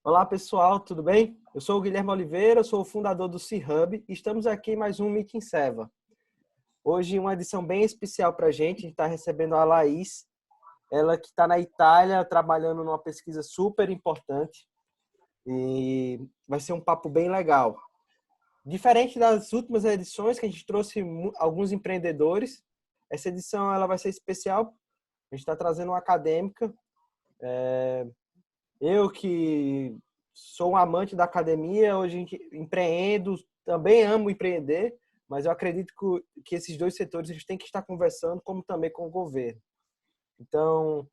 Olá pessoal, tudo bem? Eu sou o Guilherme Oliveira, sou o fundador do C-Hub e estamos aqui em mais um Meeting Seva. Hoje uma edição bem especial para a gente está recebendo a Laís, ela que está na Itália trabalhando numa pesquisa super importante e vai ser um papo bem legal. Diferente das últimas edições que a gente trouxe alguns empreendedores, essa edição ela vai ser especial, a gente está trazendo uma acadêmica. Eu que sou um amante da academia, hoje empreendo, também amo empreender, mas eu acredito que esses dois setores eles têm que estar conversando, como também com o governo. Então,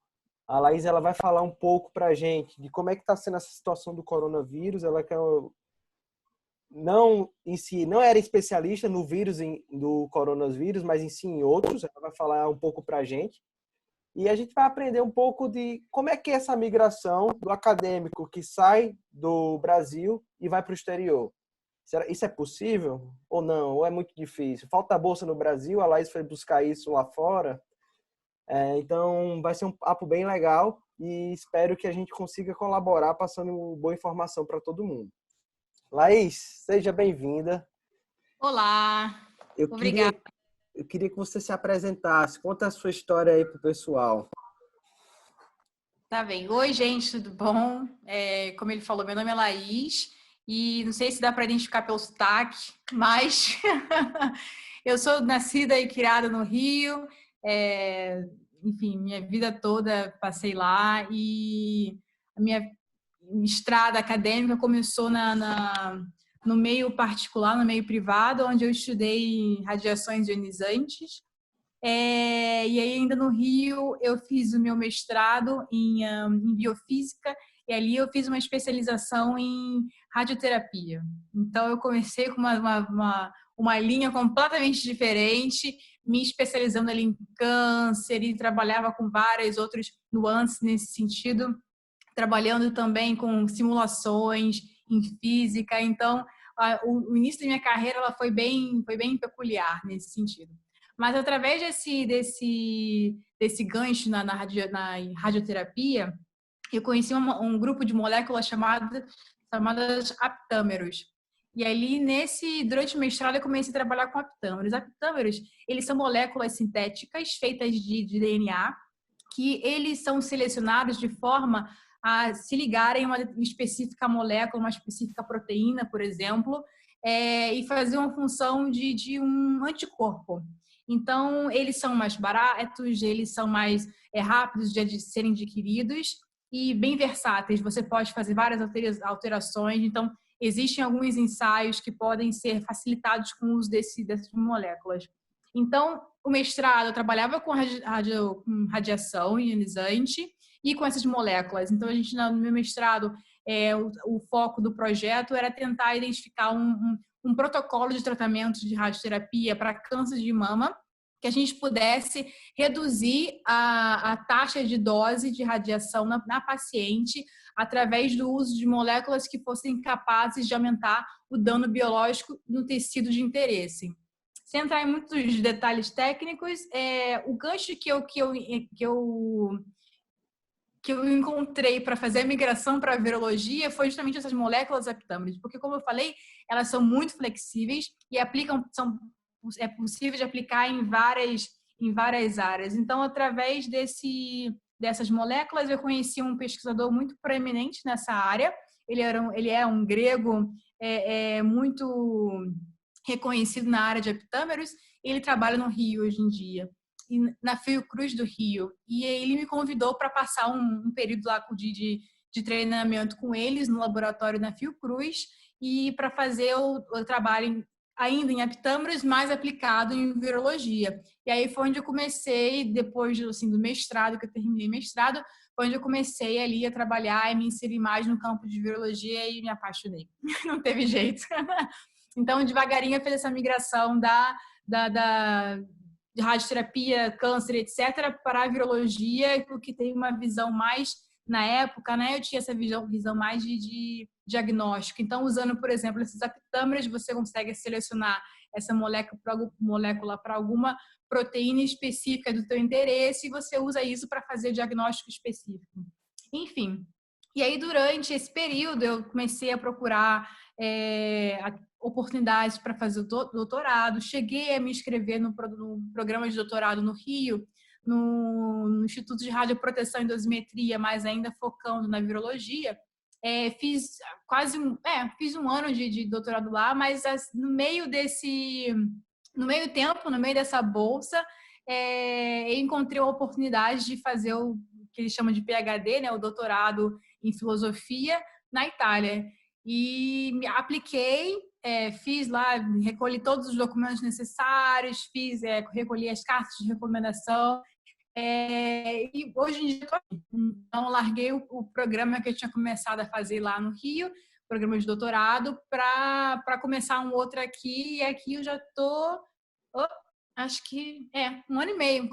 a Laís ela vai falar um pouco para a gente de como é que está sendo essa situação do coronavírus. Ela que não em si não era especialista no vírus do coronavírus, mas em si em outros. Ela vai falar um pouco para a gente. E a gente vai aprender um pouco de como é que é essa migração do acadêmico que sai do Brasil e vai para o exterior. Isso é possível ou não? Ou é muito difícil? Falta bolsa no Brasil, a Laís foi buscar isso lá fora. Então, vai ser um papo bem legal e espero que a gente consiga colaborar passando boa informação para todo mundo. Laís, seja bem-vinda. Olá, Eu obrigada. queria, eu queria que você se apresentasse. Conta a sua história aí para o pessoal. Tá bem. Oi, gente, tudo bom? Como ele falou, meu nome é Laís e não sei se dá para identificar pelo sotaque, mas eu sou nascida e criada no Rio. Enfim, minha vida toda passei lá e a minha estrada acadêmica começou no meio particular, no meio privado, onde eu estudei radiações ionizantes. E aí, ainda no Rio, eu fiz o meu mestrado em biofísica e ali eu fiz uma especialização em radioterapia. Então, eu comecei com uma linha completamente diferente, me especializando ali em câncer e trabalhava com várias outras nuances nesse sentido, trabalhando também com simulações em física. Então, o início da minha carreira ela foi bem peculiar nesse sentido. Mas através desse gancho na radioterapia, eu conheci um grupo de moléculas chamadas aptâmeros. E ali, durante o mestrado, eu comecei a trabalhar com aptâmeros. Aptâmeros, eles são moléculas sintéticas feitas de DNA, que eles são selecionados de forma a se ligarem a uma específica molécula, uma específica proteína, por exemplo, e fazer uma função de um anticorpo. Então, eles são mais baratos, eles são mais rápidos de serem adquiridos e bem versáteis. Você pode fazer várias alterações. Então, existem alguns ensaios que podem ser facilitados com o uso dessas moléculas. Então, o mestrado eu trabalhava com radiação ionizante e com essas moléculas. Então, no meu mestrado, o foco do projeto era tentar identificar um protocolo de tratamento de radioterapia para câncer de mama, que a gente pudesse reduzir a taxa de dose de radiação na paciente através do uso de moléculas que fossem capazes de aumentar o dano biológico no tecido de interesse. Sem entrar em muitos detalhes técnicos, o gancho que eu encontrei para fazer a migração para a virologia foi justamente essas moléculas aptâmeres, porque, como eu falei, elas são muito flexíveis e é possível de aplicar em várias áreas. Então, através dessas moléculas, eu conheci um pesquisador muito proeminente nessa área. Ele é um grego muito reconhecido na área de aptâmeros. Ele trabalha no Rio hoje em dia, na Fiocruz do Rio, e ele me convidou para passar um período lá de treinamento com eles no laboratório na Fiocruz e para fazer o trabalho ainda em aptâmeros, mais aplicado em virologia. E aí foi onde eu comecei, depois assim, do mestrado, que eu terminei mestrado, foi onde eu comecei ali a trabalhar e me inserir mais no campo de virologia e me apaixonei. Não teve jeito. Então, devagarinho eu fiz essa migração de radioterapia, câncer, etc., para a virologia, porque tem uma visão mais, na época, né, eu tinha essa visão mais de diagnóstico. Então, usando, por exemplo, esses aptâmeros, você consegue selecionar essa molécula para alguma proteína específica do teu interesse e você usa isso para fazer o diagnóstico específico. Enfim, E aí, durante esse período, eu comecei a procurar oportunidades para fazer o doutorado. Cheguei a me inscrever no programa de doutorado no Rio, no Instituto de Radioproteção e Dosimetria, mas ainda focando na virologia. Fiz fiz um ano de doutorado lá, mas no meio tempo, no meio dessa bolsa, eu encontrei a oportunidade de fazer o que eles chamam de PhD, né, o doutorado em filosofia, na Itália. E me apliquei, fiz lá, recolhi todos os documentos necessários, recolhi as cartas de recomendação. E hoje em dia estou aqui. Então, larguei o programa que eu tinha começado a fazer lá no Rio, programa de doutorado, para começar um outro aqui. E aqui eu já estou, acho que um ano e meio,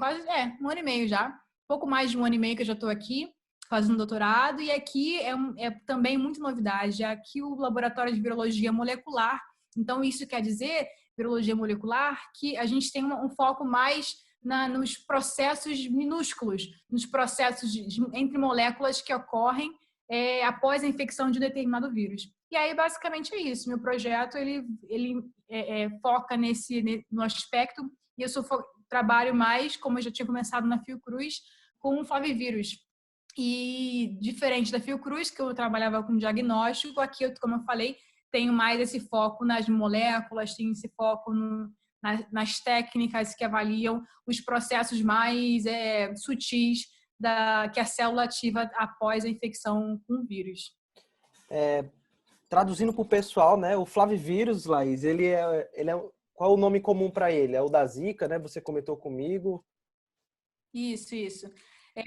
um ano e meio já. Pouco mais de um ano e meio que eu já estou aqui fazendo doutorado. E aqui é também muita novidade. Aqui o laboratório de virologia molecular. Então, isso quer dizer, virologia molecular, que a gente tem um foco mais nos processos minúsculos, nos processos entre moléculas que ocorrem após a infecção de um determinado vírus. E aí, basicamente, é isso. Meu projeto, ele foca no aspecto, e eu trabalho mais, como eu já tinha começado na Fiocruz, com o flavivírus. E diferente da Fiocruz, que eu trabalhava com diagnóstico, aqui, como eu falei, tenho mais esse foco nas moléculas, tenho esse foco nas técnicas que avaliam os processos mais sutis que a célula ativa após a infecção com o vírus. Traduzindo para o pessoal, né, o flavivírus, Laís, qual é o nome comum para ele? É o da Zika, né? Você comentou comigo. Isso.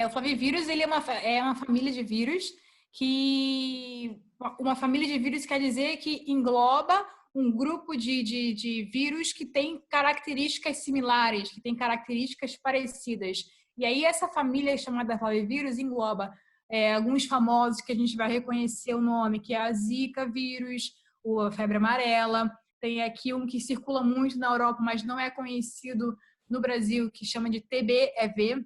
O flavivírus, ele é uma família de vírus uma família de vírus quer dizer que engloba um grupo de vírus que tem características similares, que tem características parecidas. E aí essa família chamada flavivírus engloba alguns famosos que a gente vai reconhecer o nome, que é a Zika vírus, a febre amarela. Tem aqui um que circula muito na Europa, mas não é conhecido no Brasil, que chama de TBEV.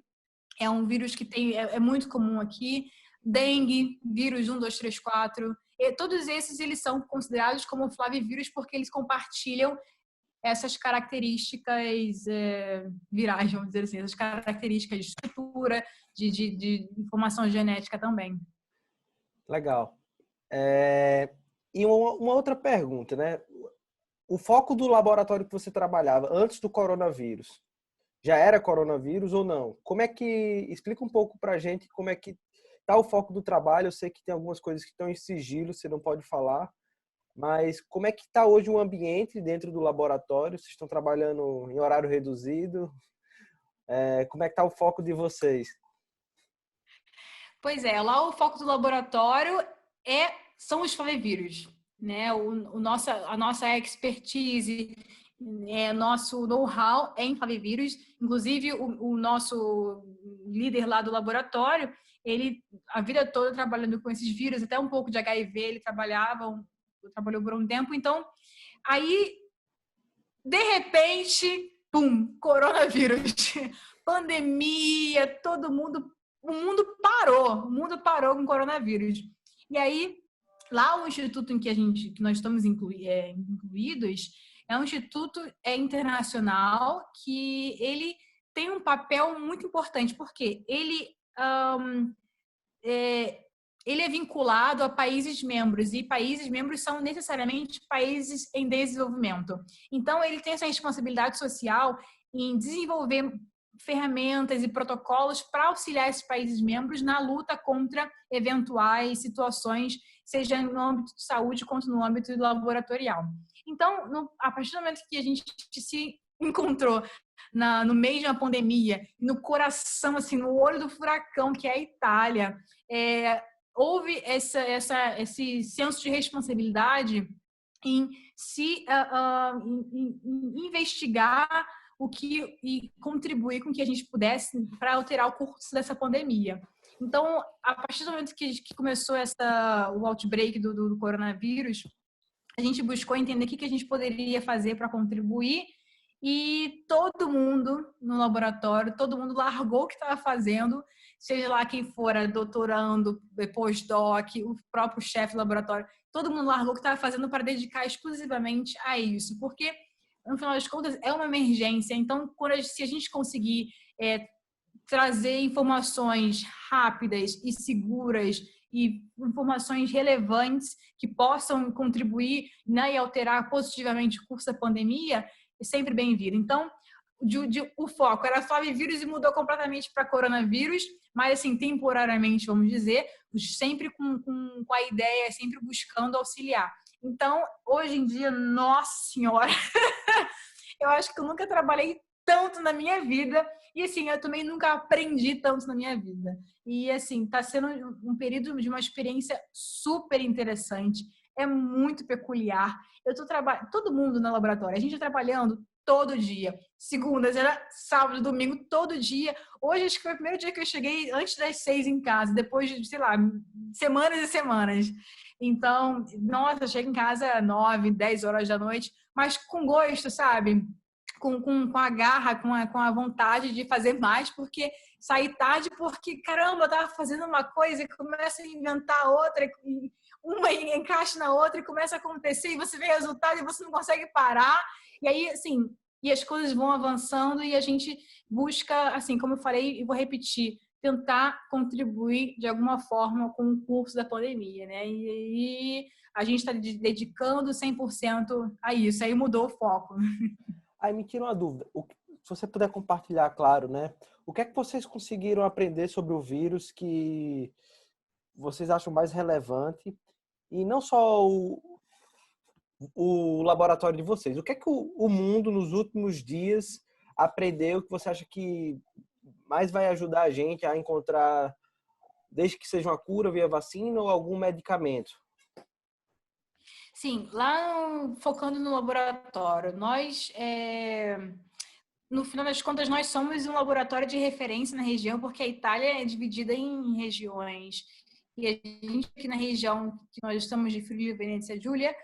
É um vírus que é muito comum aqui. Dengue, vírus 1, 2, 3, 4. E todos esses eles são considerados como flavivírus porque eles compartilham essas características virais, vamos dizer assim, essas características de estrutura, de informação genética também. Legal. E uma outra pergunta, né? O foco do laboratório que você trabalhava antes do coronavírus, já era coronavírus ou não? Explica um pouco pra gente como é que tá o foco do trabalho. Eu sei que tem algumas coisas que estão em sigilo, você não pode falar, mas como é que está hoje o ambiente dentro do laboratório? Vocês estão trabalhando em horário reduzido? Como é que está o foco de vocês? Pois lá o foco do laboratório são os flavivírus, né? A nossa expertise, nosso know-how em flavivírus. Inclusive, o nosso líder lá do laboratório, ele a vida toda trabalhando com esses vírus, até um pouco de HIV, ele trabalhou por um tempo. Então, aí, de repente, pum, coronavírus, pandemia, o mundo parou com o coronavírus. E aí, lá o instituto em que nós estamos incluídos é um instituto internacional que ele tem um papel muito importante, porque ele é vinculado a países membros, e países membros são necessariamente países em desenvolvimento. Então, ele tem essa responsabilidade social em desenvolver ferramentas e protocolos para auxiliar esses países membros na luta contra eventuais situações, seja no âmbito de saúde quanto no âmbito laboratorial. Então, a partir do momento que a gente se encontrou no meio de uma pandemia, no coração, assim, no olho do furacão, que é a Itália, houve esse senso de responsabilidade em investigar e contribuir com que a gente pudesse para alterar o curso dessa pandemia. Então, a partir do momento que começou o outbreak do coronavírus, a gente buscou entender o que a gente poderia fazer para contribuir, e todo mundo no laboratório, todo mundo largou o que estava fazendo, seja lá quem for, doutorando, pós-doc, o próprio chefe do laboratório, todo mundo largou o que estava fazendo para dedicar exclusivamente a isso, porque, no final das contas, é uma emergência. Então, se a gente conseguir trazer informações rápidas e seguras e informações relevantes que possam contribuir, né, e alterar positivamente o curso da pandemia, é sempre bem-vindo. Então, o foco era Flavivírus e mudou completamente para coronavírus, mas assim, temporariamente, vamos dizer, sempre com a ideia, sempre buscando auxiliar. Então, hoje em dia, nossa senhora, eu acho que eu nunca trabalhei tanto na minha vida e assim, eu também nunca aprendi tanto na minha vida. E assim, tá sendo um período de uma experiência super interessante, é muito peculiar. Eu tô trabalhando, todo mundo no laboratório, a gente tá trabalhando todo dia. Segundas, era sábado, domingo, todo dia. Hoje acho que foi o primeiro dia que eu cheguei antes das 6 em casa, depois de, sei lá, semanas e semanas. Então, nossa, eu chego em casa 9, 10 horas da noite, mas com gosto, sabe? Com a garra, com a vontade de fazer mais, porque sair tarde, porque, caramba, eu tava fazendo uma coisa e começa a inventar outra, e uma encaixa na outra e começa a acontecer, e você vê o resultado e você não consegue parar. E aí, assim, e as coisas vão avançando e a gente busca, assim, como eu falei e vou repetir, tentar contribuir de alguma forma com o curso da pandemia, né? E a gente está dedicando 100% a isso, aí mudou o foco. Aí me tira uma dúvida. Se você puder compartilhar, claro, né? O que é que vocês conseguiram aprender sobre o vírus que vocês acham mais relevante? E não só o laboratório de vocês. O que é que o mundo nos últimos dias aprendeu que você acha que mais vai ajudar a gente a encontrar, desde que seja uma cura via vacina ou algum medicamento? Sim, lá focando no laboratório, no final das contas, nós somos um laboratório de referência na região, porque a Itália é dividida em regiões. E a gente aqui na região que nós estamos de Friuli, Venezia Giulia,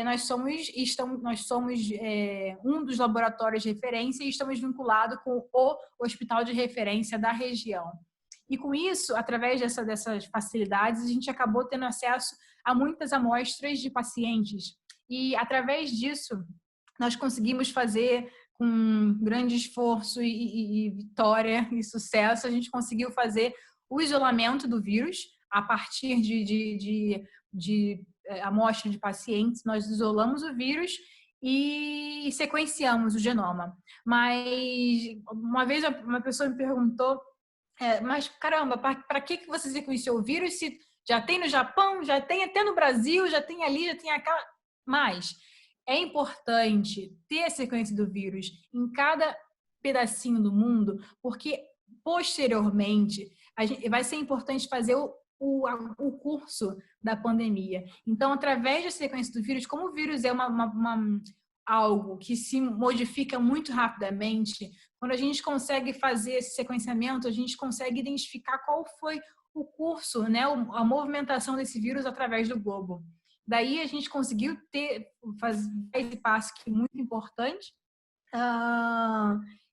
nós somos um dos laboratórios de referência e estamos vinculados com o hospital de referência da região. E com isso, através dessas facilidades, a gente acabou tendo acesso a muitas amostras de pacientes. E através disso, nós conseguimos fazer com grande esforço e vitória e sucesso, a gente conseguiu fazer o isolamento do vírus a partir de amostra de pacientes. Nós isolamos o vírus e sequenciamos o genoma. Mas uma vez uma pessoa me perguntou, mas caramba, para que você sequenciou o vírus se já tem no Japão, já tem até no Brasil, já tem ali, já tem aquela... Mas é importante ter a sequência do vírus em cada pedacinho do mundo, porque posteriormente vai ser importante fazer o curso da pandemia. Então, através da sequência do vírus, como o vírus é algo que se modifica muito rapidamente, quando a gente consegue fazer esse sequenciamento, a gente consegue identificar qual foi o curso, né, a movimentação desse vírus através do globo. Daí a gente conseguiu fazer esse passo que é muito importante,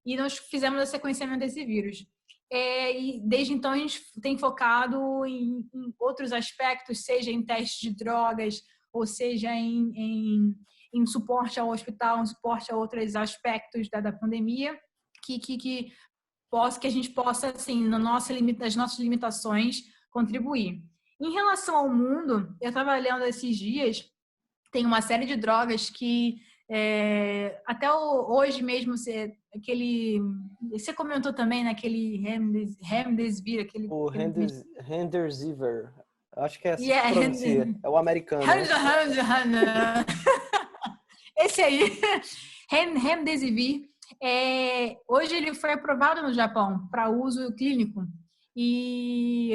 e nós fizemos o sequenciamento desse vírus. E desde então a gente tem focado em outros aspectos, seja em testes de drogas, ou seja em suporte ao hospital, em suporte a outros aspectos da pandemia, que a gente possa, assim, nas nossas limitações, contribuir. Em relação ao mundo, eu estava lendo esses dias, tem uma série de drogas que até hoje mesmo você comentou também naquele Remdesivir, O Remdesivir. Acho que é assim que yeah, se pronuncia. É o americano, né? Esse aí, Remdesivir. Hoje ele foi aprovado no Japão para uso clínico e,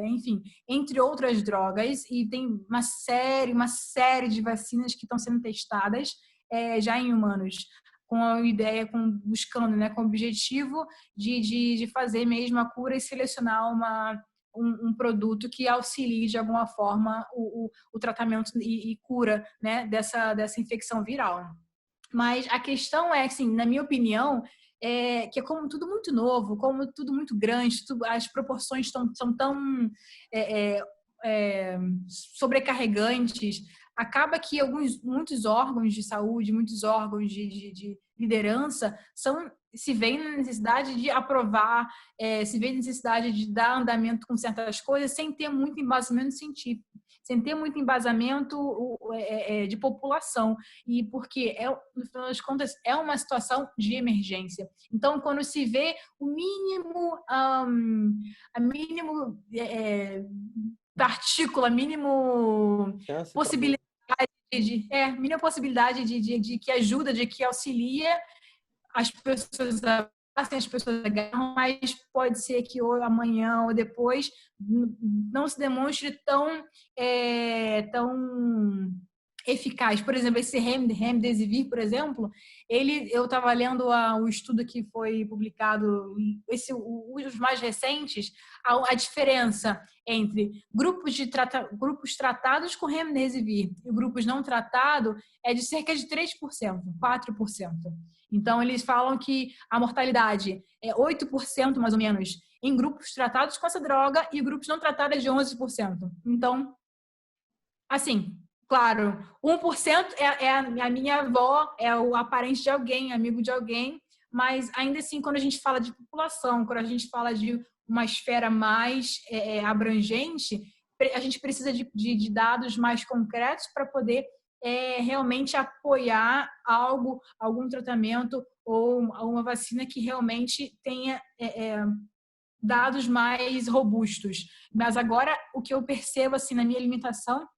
enfim, entre outras drogas, e tem uma série de vacinas que estão sendo testadas já em humanos, com a ideia, buscando, né, com o objetivo de fazer mesmo a cura e selecionar um produto que auxilie de alguma forma o tratamento e cura, né, dessa infecção viral. Mas a questão é, assim, na minha opinião, que é como tudo muito novo, como tudo muito grande, as proporções são tão é, é, é, sobrecarregantes, acaba que muitos órgãos de saúde, muitos órgãos de liderança se veem na necessidade de aprovar, se vê necessidade de dar andamento com certas coisas sem ter muito embasamento científico, sem ter muito embasamento de população. E porque, no final das contas, é uma situação de emergência. Então, quando se vê o mínimo, a mínimo partícula, mínimo possibilidade mínima possibilidade de que ajuda, de que auxilia, as pessoas abracem, as pessoas agarram, mas pode ser que ou amanhã ou depois não se demonstre tão eficaz. Por exemplo, esse Remdesivir, por exemplo, eu estava lendo o estudo que foi publicado, os mais recentes, a diferença entre grupos tratados com Remdesivir e grupos não tratados é de cerca de 3%, 4%. Então, eles falam que a mortalidade é 8%, mais ou menos, em grupos tratados com essa droga e grupos não tratados é de 11%. Então, assim, claro, 1% é a minha avó, é o parente de alguém, amigo de alguém, mas ainda assim, quando a gente fala de população, quando a gente fala de uma esfera mais abrangente, a gente precisa de dados mais concretos para poder realmente apoiar algum tratamento ou uma vacina que realmente tenha dados mais robustos. Mas agora, o que eu percebo assim, na minha alimentação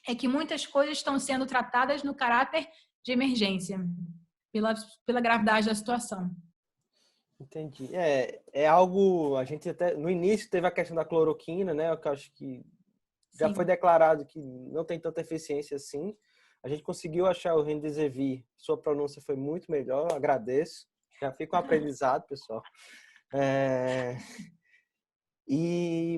é que muitas coisas estão sendo tratadas no caráter de emergência, pela gravidade da situação. Entendi. É algo, a gente até, no início teve a questão da cloroquina, né, que eu acho que já foi declarado que não tem tanta eficiência assim. A gente conseguiu achar o Remdesivir, sua pronúncia foi muito melhor, agradeço. Já fica um aprendizado, pessoal.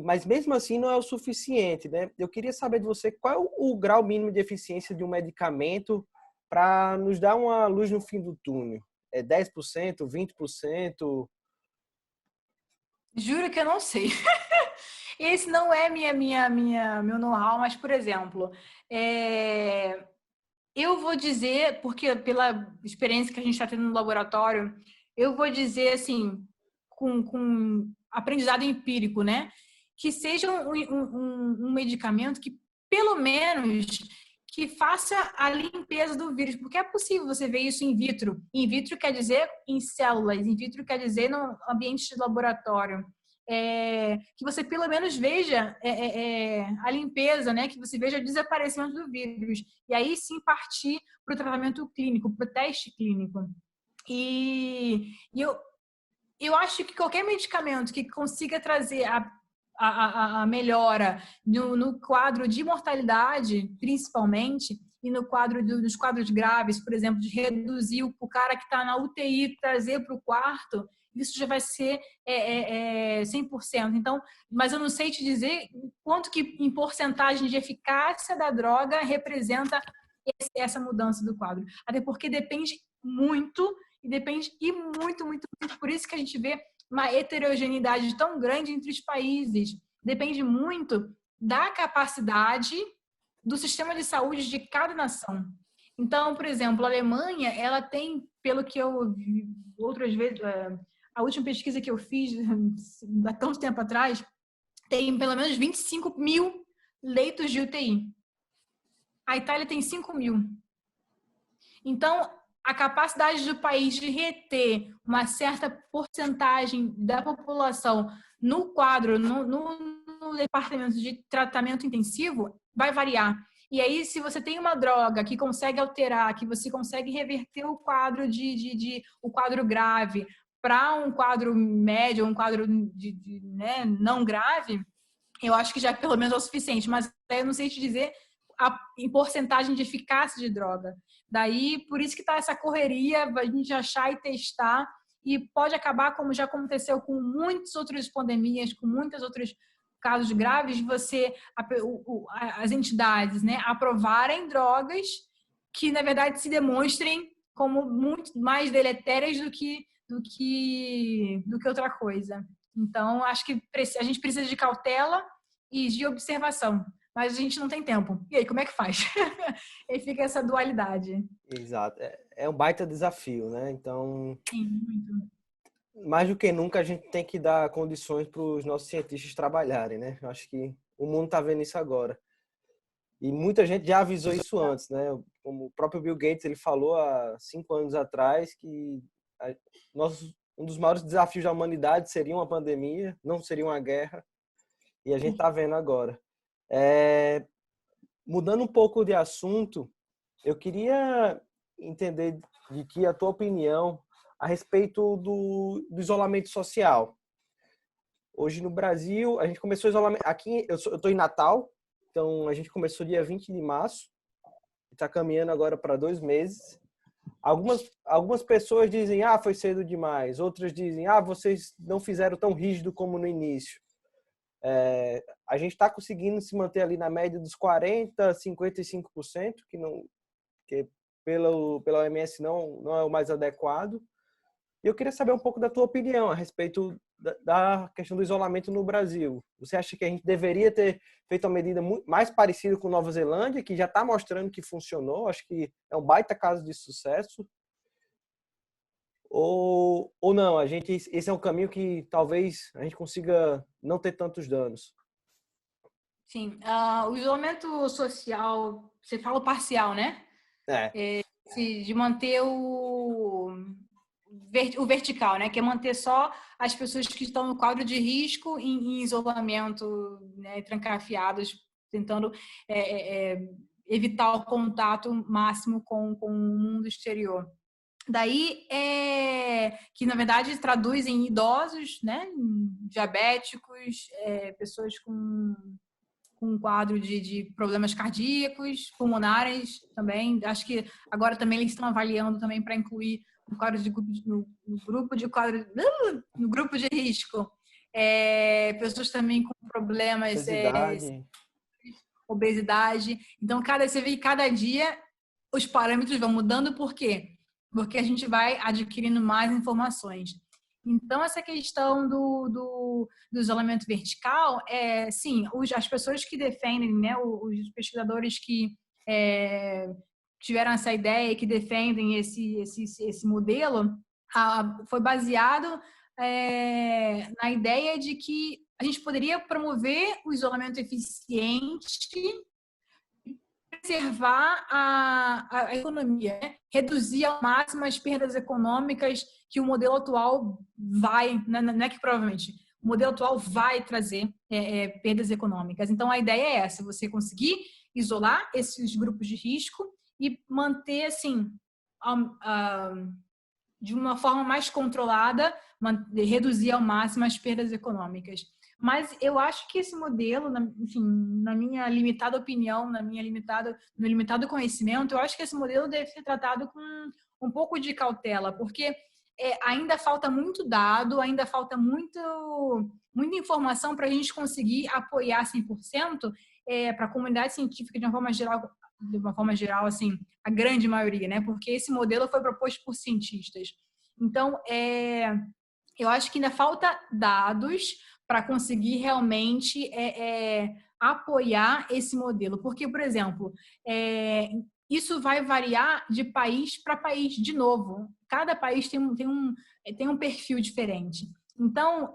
Mas mesmo assim não é o suficiente, né? Eu queria saber de você qual é o grau mínimo de eficiência de um medicamento para nos dar uma luz no fim do túnel. É 10%, 20%? Juro que eu não sei. Esse não é meu know-how, mas, por exemplo, eu vou dizer, porque pela experiência que a gente está tendo no laboratório, eu vou dizer assim, com aprendizado empírico, né? Que seja um medicamento que, pelo menos, que faça a limpeza do vírus, porque é possível você ver isso in vitro. In vitro quer dizer em células, in vitro quer dizer no ambiente de laboratório. Que você pelo menos veja a limpeza, né? Que você veja o desaparecimento do vírus. E aí sim partir para o tratamento clínico, para o teste clínico. E eu acho que qualquer medicamento que consiga trazer a melhora no quadro de mortalidade, principalmente, e no quadro dos quadros graves, por exemplo, de reduzir o cara que está na UTI, trazer para o quarto, isso já vai ser 100%. Então, mas eu não sei te dizer quanto que em porcentagem de eficácia da droga representa essa mudança do quadro. Até porque depende muito, e depende muito, muito, muito. Por isso que a gente vê uma heterogeneidade tão grande entre os países. Depende muito da capacidade do sistema de saúde de cada nação. Então, por exemplo, a Alemanha, ela tem, pelo que eu vi outras vezes, a última pesquisa que eu fiz há tanto tempo atrás, tem pelo menos 25 mil leitos de UTI. A Itália tem 5 mil. Então, a capacidade do país de reter uma certa porcentagem da população no quadro, no departamento de tratamento intensivo, vai variar. E aí, se você tem uma droga que consegue alterar, que você consegue reverter o quadro o quadro grave para um quadro médio, um quadro né, não grave, eu acho que já pelo menos é o suficiente. Mas eu não sei te dizer em porcentagem de eficácia de droga. Daí, por isso que está essa correria, a gente achar e testar, e pode acabar, como já aconteceu com muitas outras pandemias, com muitos outros casos graves, as entidades, né, aprovarem drogas que, na verdade, se demonstrem como muito mais deletérias do que outra coisa. Então, acho que a gente precisa de cautela e de observação, mas a gente não tem tempo. E aí, como é que faz? E fica essa dualidade. Exato. É um baita desafio, né? Então, Sim, muito. mais do que nunca, a gente tem que dar condições para os nossos cientistas trabalharem, né? Eu acho que o mundo está vendo isso agora. E muita gente já avisou isso antes, né? Como o próprio Bill Gates, ele falou há 5 anos atrás que um dos maiores desafios da humanidade seria uma pandemia, não seria uma guerra. E a gente está vendo agora. Mudando um pouco de assunto, eu queria entender de que a tua opinião a respeito do isolamento social. Hoje no Brasil, a gente começou o isolamento. Aqui, eu estou em Natal, então a gente começou dia 20 de março, está caminhando agora para 2 meses. Algumas pessoas dizem, foi cedo demais. Outras dizem, vocês não fizeram tão rígido como no início. A gente está conseguindo se manter ali na média dos 40%, 55%, que pela OMS não é o mais adequado. E eu queria saber um pouco da tua opinião a respeito da questão do isolamento no Brasil. Você acha que a gente deveria ter feito uma medida mais parecida com Nova Zelândia, que já está mostrando que funcionou? Acho que é um baita caso de sucesso. Ou não, esse é um caminho que talvez a gente consiga não ter tantos danos. Sim, o isolamento social, você fala parcial, né? De manter o vertical, né? Que é manter só as pessoas que estão no quadro de risco em isolamento, né? Trancafiados, tentando evitar o contato máximo com o mundo exterior. Daí, que na verdade traduz em idosos, né? Diabéticos, pessoas com um quadro de problemas cardíacos, pulmonares também. Acho que agora também eles estão avaliando também para incluir no quadro no grupo de risco. Pessoas também com problemas, obesidade. Então, você vê que cada dia os parâmetros vão mudando, por quê? Porque a gente vai adquirindo mais informações. Então, essa questão do isolamento vertical, sim, as pessoas que defendem, né, os pesquisadores que tiveram essa ideia e que defendem esse modelo, foi baseado na ideia de que a gente poderia promover o isolamento eficiente, preservar a economia, né? Reduzir ao máximo as perdas econômicas que o modelo atual vai, não é que provavelmente, o modelo atual vai trazer perdas econômicas. Então, a ideia é essa, você conseguir isolar esses grupos de risco e manter, assim, de uma forma mais controlada, reduzir ao máximo as perdas econômicas. Mas eu acho que esse modelo, enfim, na minha limitada opinião, no meu limitado conhecimento, eu acho que esse modelo deve ser tratado com um pouco de cautela, porque ainda falta muito dado, ainda falta muita informação para a gente conseguir apoiar 100% para a comunidade científica de uma forma geral, assim, a grande maioria, né? Porque esse modelo foi proposto por cientistas. Então, eu acho que ainda falta dados para conseguir realmente apoiar esse modelo. Porque, por exemplo, isso vai variar de país para país, de novo. Cada país tem um perfil diferente. Então,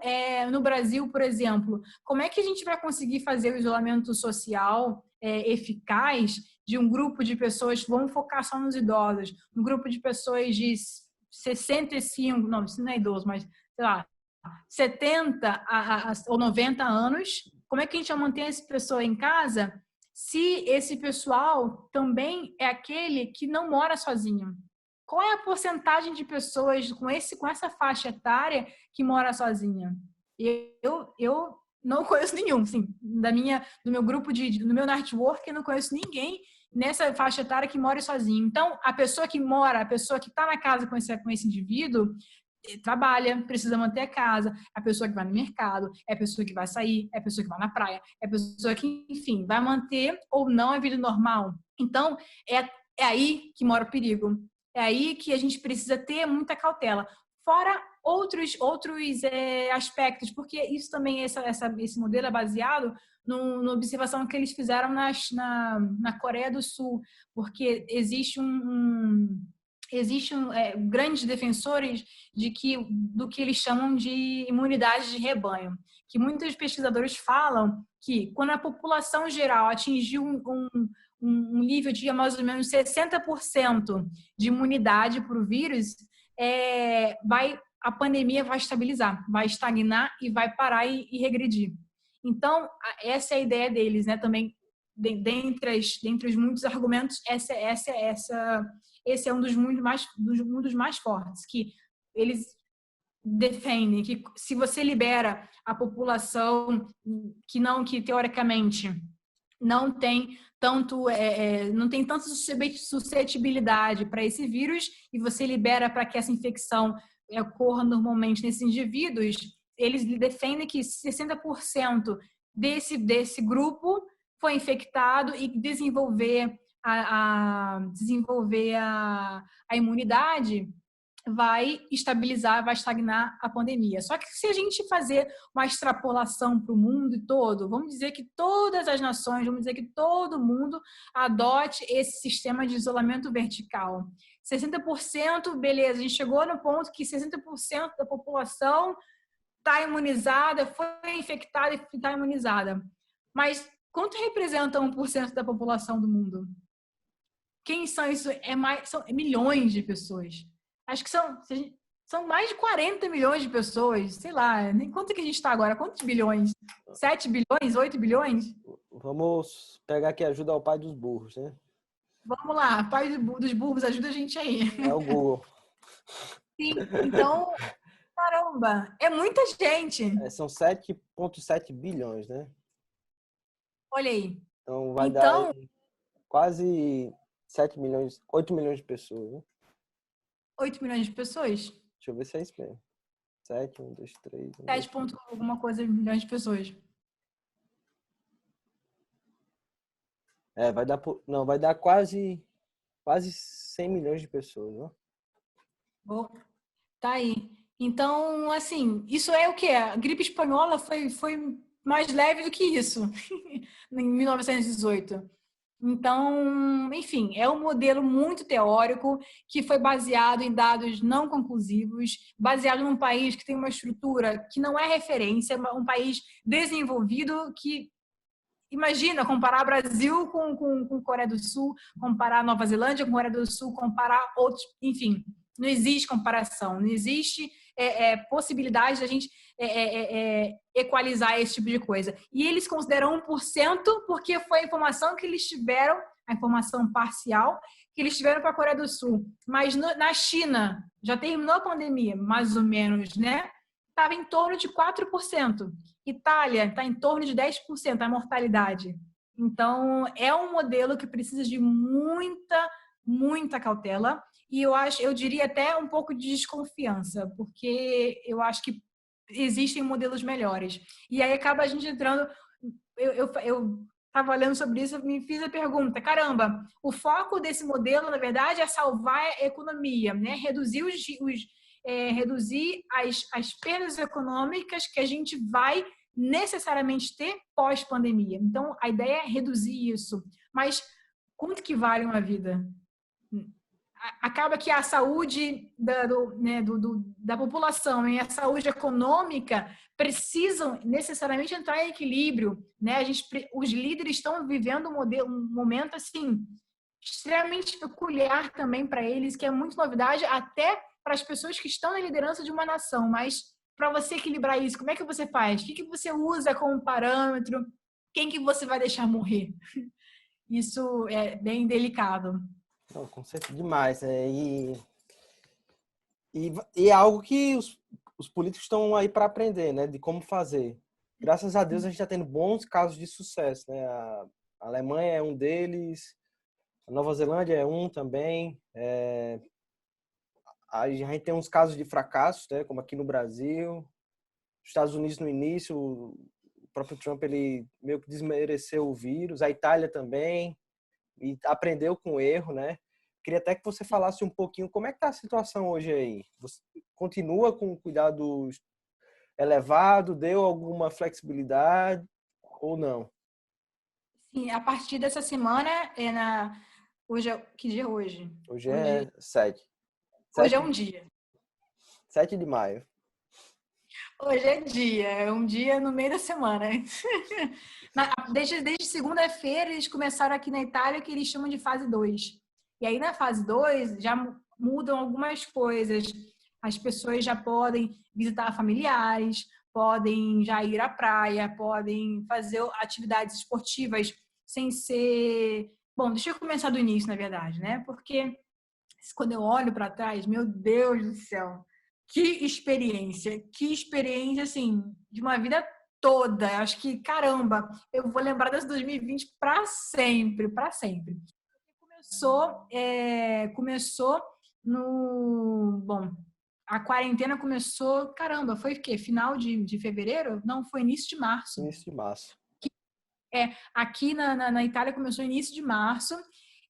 no Brasil, por exemplo, como é que a gente vai conseguir fazer o isolamento social eficaz de um grupo de pessoas, vamos focar só nos idosos, um grupo de pessoas de 65, não, isso não é idoso, mas, sei lá, 70 ou 90 anos, como é que a gente vai manter essa pessoa em casa se esse pessoal também é aquele que não mora sozinho? Qual é a porcentagem de pessoas com essa faixa etária que mora sozinha? Eu não conheço nenhum, sim. Do meu grupo do meu network, eu não conheço ninguém nessa faixa etária que mora sozinho. Então, a pessoa que está na casa com esse indivíduo, trabalha, precisa manter a casa, é a pessoa que vai no mercado, é a pessoa que vai sair, é a pessoa que vai na praia, é a pessoa que, enfim, vai manter ou não a vida normal. Então, é aí que mora o perigo. É aí que a gente precisa ter muita cautela. Fora outros aspectos, porque isso também, esse modelo é baseado na observação que eles fizeram na Coreia do Sul, porque existem grandes defensores do que eles chamam de imunidade de rebanho, que muitos pesquisadores falam que quando a população geral atingiu um nível de mais ou menos 60% de imunidade para o vírus, a pandemia vai estabilizar, vai estagnar e vai parar e regredir. Então, essa é a ideia deles, né? Também, dentre os muitos argumentos, esse é um dos mais fortes, que eles defendem que se você libera a população que teoricamente não tem não tem tanta suscetibilidade para esse vírus e você libera para que essa infecção ocorra normalmente nesses indivíduos, eles defendem que 60% desse grupo foi infectado e desenvolver a imunidade vai estabilizar, vai estagnar a pandemia. Só que se a gente fazer uma extrapolação para o mundo todo, vamos dizer que todas as nações, vamos dizer que todo mundo adote esse sistema de isolamento vertical. 60%, beleza, a gente chegou no ponto que 60% da população está imunizada, foi infectada e está imunizada. Mas quanto representa 1% da população do mundo? Quem são isso? São milhões de pessoas. Acho que são mais de 40 milhões de pessoas. Sei lá, nem quanto que a gente está agora? Quantos bilhões? 7 bilhões? 8 bilhões? Vamos pegar aqui a ajuda ao pai dos burros, né? Vamos lá, pai dos burros, ajuda a gente aí. É o Google. Sim, então, caramba, é muita gente. São 7,7 bilhões, né? Olha aí. Então vai dar quase 7 milhões, 8 milhões de pessoas, né? 8 milhões de pessoas? Deixa eu ver se é isso mesmo. 7, 1, 2, 3. 7 ponto alguma coisa milhões de pessoas. Vai dar quase 100 milhões de pessoas, né? Bom, tá aí. Então, assim, isso é o quê? A gripe espanhola foi mais leve do que isso, em 1918. Então, enfim, é um modelo muito teórico que foi baseado em dados não conclusivos, baseado num país que tem uma estrutura que não é referência, um país desenvolvido que, imagina, comparar Brasil com Coreia do Sul, comparar Nova Zelândia com Coreia do Sul, comparar outros, enfim, não existe comparação, não existe possibilidade da gente equalizar esse tipo de coisa. E eles consideram 1% porque foi a informação que eles tiveram, a informação parcial, que eles tiveram para a Coreia do Sul. Mas na China, já terminou a pandemia, mais ou menos, né? Estava em torno de 4%. Itália está em torno de 10% a mortalidade. Então, é um modelo que precisa de muita cautela. E eu diria até um pouco de desconfiança, porque eu acho que existem modelos melhores. E aí acaba a gente entrando. Eu estava olhando sobre isso, me fiz a pergunta: caramba, o foco desse modelo, na verdade, é salvar a economia, né? Reduzir reduzir as perdas econômicas que a gente vai necessariamente ter pós-pandemia. Então, a ideia é reduzir isso. Mas quanto que vale uma vida? Acaba que a saúde da população e a saúde econômica precisam necessariamente entrar em equilíbrio, né? Os líderes estão vivendo um momento assim extremamente peculiar também para eles, que é muito novidade até para as pessoas que estão na liderança de uma nação. Mas para você equilibrar isso, como é que você faz? O que você usa como parâmetro? Quem que você vai deixar morrer? Isso é bem delicado. Não, com certeza, demais. E é algo que os políticos estão aí para aprender, né? De como fazer. Graças a Deus a gente está tendo bons casos de sucesso, né? A Alemanha é um deles, a Nova Zelândia é um também. A gente tem uns casos de fracasso, né? Como aqui no Brasil. Os Estados Unidos no início, o próprio Trump ele meio que desmereceu o vírus. A Itália também. E aprendeu com o erro, né? Queria até que você falasse um pouquinho como é que está a situação hoje aí. Você continua com cuidado elevado? Deu alguma flexibilidade ou não? Sim, a partir dessa semana, hoje que dia é hoje? Hoje é 7. Hoje é 7, um dia. 7 de maio. Hoje é dia, é um dia no meio da semana. Desde segunda-feira, eles começaram aqui na Itália que eles chamam de fase 2. E aí, na fase 2 já mudam algumas coisas. As pessoas já podem visitar familiares, podem já ir à praia, podem fazer atividades esportivas sem ser... Bom, deixa eu começar do início, na verdade, né? Porque quando eu olho para trás, meu Deus do céu, que experiência, assim, de uma vida toda. Acho que, caramba, eu vou lembrar desse 2020 para sempre, para sempre. Começou bom, a quarentena começou, caramba, foi o quê? Final de fevereiro? Não, foi início de março. Início de março. Aqui na Itália começou início de março,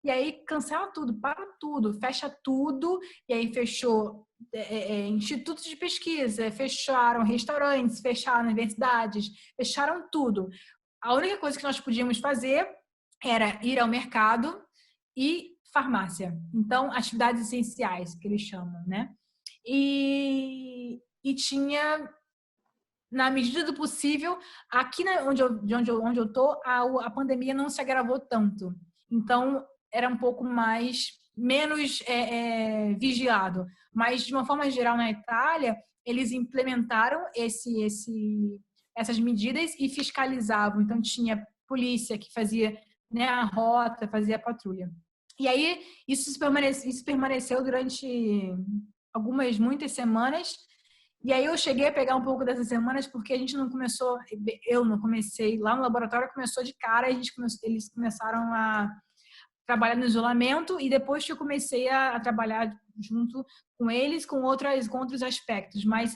e aí cancela tudo, para tudo, fecha tudo, e aí fechou institutos de pesquisa, fecharam restaurantes, fecharam universidades, fecharam tudo. A única coisa que nós podíamos fazer era ir ao mercado e farmácia. Então, atividades essenciais, que eles chamam, né? E tinha, na medida do possível, aqui onde eu tô, a pandemia não se agravou tanto. Então, era um pouco menos vigilado. Mas, de uma forma geral, na Itália, eles implementaram essas medidas e fiscalizavam. Então, tinha polícia que fazia, né, a rota, fazia a patrulha. E aí, isso permaneceu durante muitas semanas. E aí eu cheguei a pegar um pouco dessas semanas porque a gente não começou, eu não comecei, lá no laboratório começou de cara, eles começaram a trabalhar no isolamento e depois que eu comecei a trabalhar junto com eles com outros aspectos, mas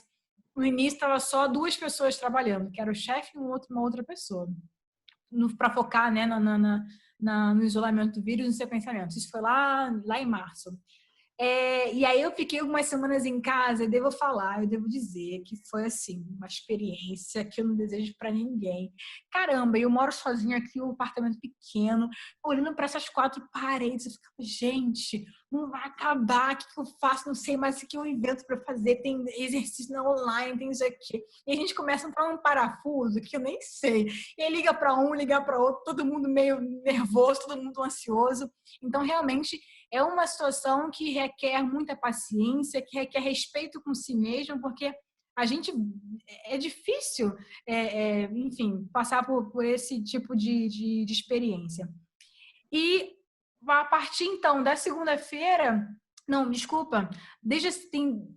no início estava só 2 pessoas trabalhando, que era o chefe e uma outra pessoa, para focar, né, no isolamento do vírus e no sequenciamento. Isso foi lá em março. E aí eu fiquei algumas semanas em casa e eu devo dizer que foi assim, uma experiência que eu não desejo para ninguém. Caramba, eu moro sozinha aqui, um apartamento pequeno, olhando para essas 4 paredes, eu ficava, gente, não vai acabar, o que eu faço? Não sei mais o que eu invento para fazer, tem exercício online, tem isso aqui. E a gente começa a entrar num parafuso que eu nem sei. E aí liga para um, liga para outro, todo mundo meio nervoso, todo mundo ansioso. Então, realmente, é uma situação que requer muita paciência, que requer respeito com si mesmo, porque a gente é difícil, enfim, passar por esse tipo de experiência. E a partir então da segunda-feira, não, desculpa, tem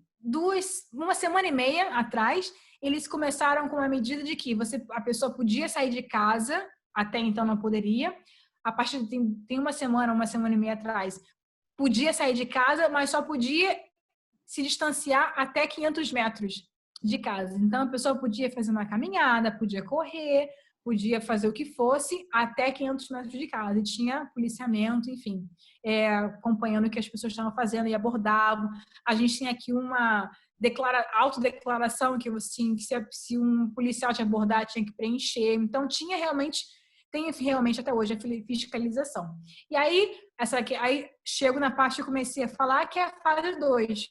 uma semana e meia atrás, eles começaram com a medida de que a pessoa podia sair de casa, até então não poderia. A partir tem uma semana e meia atrás, podia sair de casa, mas só podia se distanciar até 500 metros de casa. Então, a pessoa podia fazer uma caminhada, podia correr, podia fazer o que fosse até 500 metros de casa. E tinha policiamento, enfim, acompanhando o que as pessoas estavam fazendo e abordavam. A gente tinha aqui uma autodeclaração que se um policial te abordar, tinha que preencher. Então, tem realmente até hoje a fiscalização. E aí, aí chego na parte que eu comecei a falar, que é a fase 2.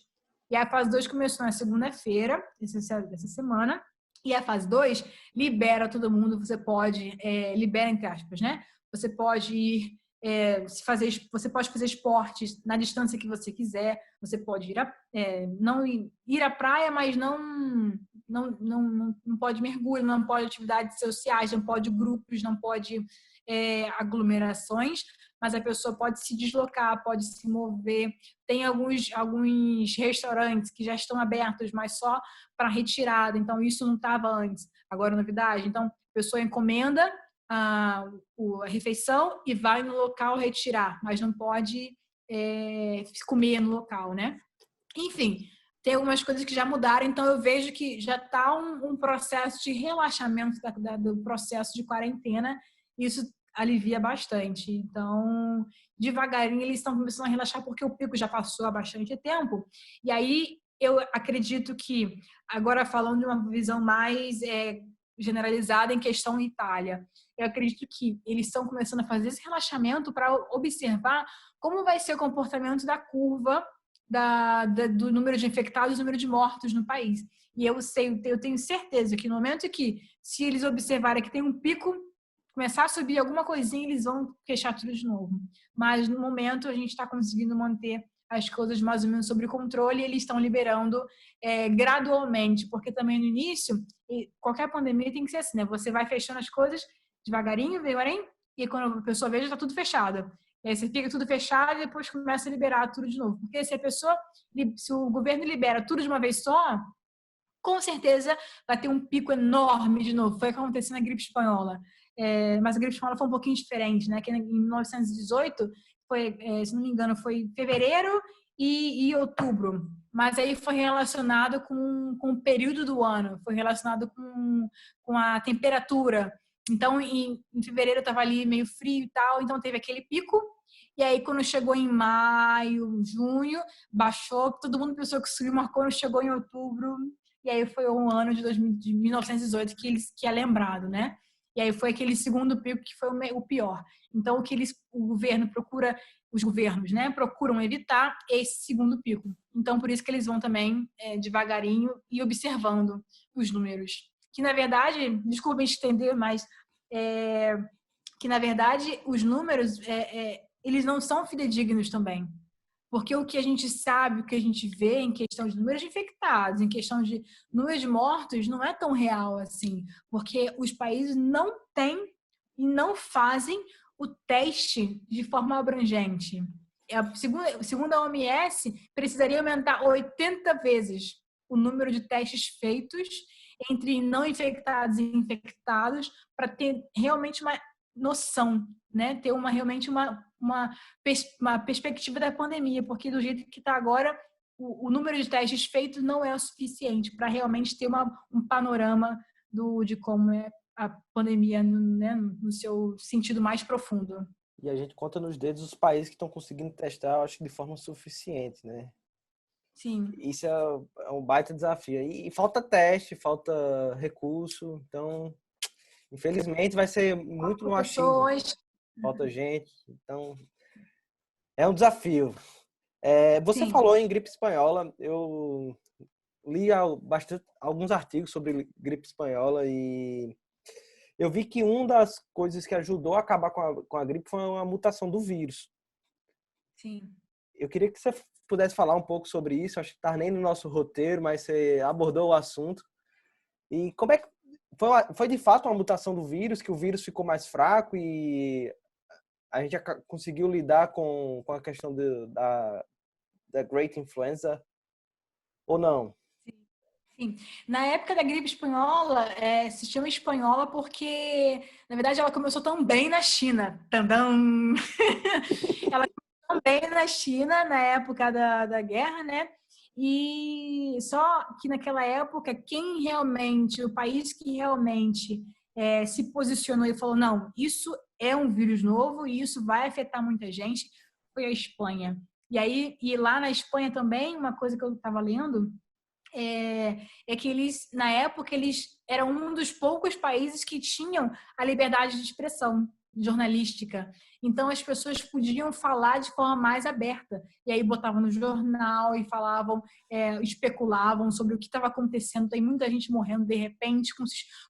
E a fase 2 começou na segunda-feira, dessa semana, e a fase 2 libera todo mundo, você pode, libera entre aspas, né? Você pode ir, você pode fazer esportes na distância que você quiser, você pode não ir à praia, mas não pode mergulho, não pode atividades sociais, não pode grupos, não pode aglomerações, mas a pessoa pode se deslocar, pode se mover. Tem alguns restaurantes que já estão abertos, mas só para retirada, então isso não estava antes, agora é novidade. Então, a pessoa encomenda a refeição e vai no local retirar, mas não pode comer no local, né? Enfim, tem algumas coisas que já mudaram, então eu vejo que já está um processo de relaxamento do processo de quarentena. Isso alivia bastante. Então, devagarinho, eles estão começando a relaxar porque o pico já passou há bastante tempo. E aí, eu acredito que, agora falando de uma visão mais generalizada em questão Itália, eu acredito que eles estão começando a fazer esse relaxamento para observar como vai ser o comportamento da curva do número de infectados e do número de mortos no país. E eu tenho certeza que no momento que, se eles observarem que tem um pico, começar a subir alguma coisinha, eles vão fechar tudo de novo. Mas no momento a gente está conseguindo manter as coisas mais ou menos sob controle e eles estão liberando gradualmente, porque também no início, qualquer pandemia tem que ser assim, né? Você vai fechando as coisas devagarinho, e quando a pessoa vê, já está tudo fechado. E aí você fica tudo fechado e depois começa a liberar tudo de novo. Porque se o governo libera tudo de uma vez só, com certeza vai ter um pico enorme de novo. Foi o que aconteceu na gripe espanhola. Mas a gripe espanhola foi um pouquinho diferente, né? Que em 1918, se não me engano, foi fevereiro e outubro. Mas aí foi relacionado com o período do ano, foi relacionado com a temperatura. Então, em fevereiro estava ali meio frio e tal, então teve aquele pico. E aí, quando chegou em maio, junho, baixou. Todo mundo pensou que subiu, mas quando chegou em outubro, e aí foi um ano de 1918 que é lembrado, né? E aí foi aquele segundo pico que foi o pior. Então, o governo procura, os governos, né, procuram evitar esse segundo pico. Então, por isso que eles vão também devagarinho e observando os números. Que, na verdade, desculpa me estender, mas que, na verdade, os números, eles não são fidedignos também. Porque o que a gente sabe, o que a gente vê em questão de números de infectados, em questão de números de mortos, não é tão real assim. Porque os países não têm e não fazem o teste de forma abrangente. Segundo a OMS, precisaria aumentar 80 vezes o número de testes feitos entre não infectados e infectados para ter realmente uma noção, né? Ter realmente uma perspectiva da pandemia, porque do jeito que está agora, o número de testes feitos não é o suficiente para realmente ter um panorama de como é a pandemia, né, no seu sentido mais profundo. E a gente conta nos dedos os países que estão conseguindo testar, eu acho que de forma suficiente, né? Sim. Isso é um baita desafio. E falta teste, falta recurso, então, infelizmente, vai ser muito no achismo. Pessoas. Falta gente, então é um desafio. Você Sim. falou em gripe espanhola, eu li alguns artigos sobre gripe espanhola e eu vi que uma das coisas que ajudou a acabar com a gripe foi uma mutação do vírus. Sim. Eu queria que você pudesse falar um pouco sobre isso, acho que está nem no nosso roteiro, mas você abordou o assunto. E como é que foi de fato uma mutação do vírus, que o vírus ficou mais fraco e a gente conseguiu lidar com a questão da Great Influenza ou não? Sim. Na época da gripe espanhola, se chama espanhola porque, na verdade, ela começou também na China. Tandam! Ela começou também na China, na época da guerra, né? E só que naquela época, o país que realmente se posicionou e falou, não, isso é um vírus novo e isso vai afetar muita gente, foi a Espanha. E lá na Espanha também, uma coisa que eu estava lendo, que na época, eles eram um dos poucos países que tinham a liberdade de expressão jornalística. Então, as pessoas podiam falar de forma mais aberta. E aí botavam no jornal e falavam, especulavam sobre o que estava acontecendo. Tem muita gente morrendo de repente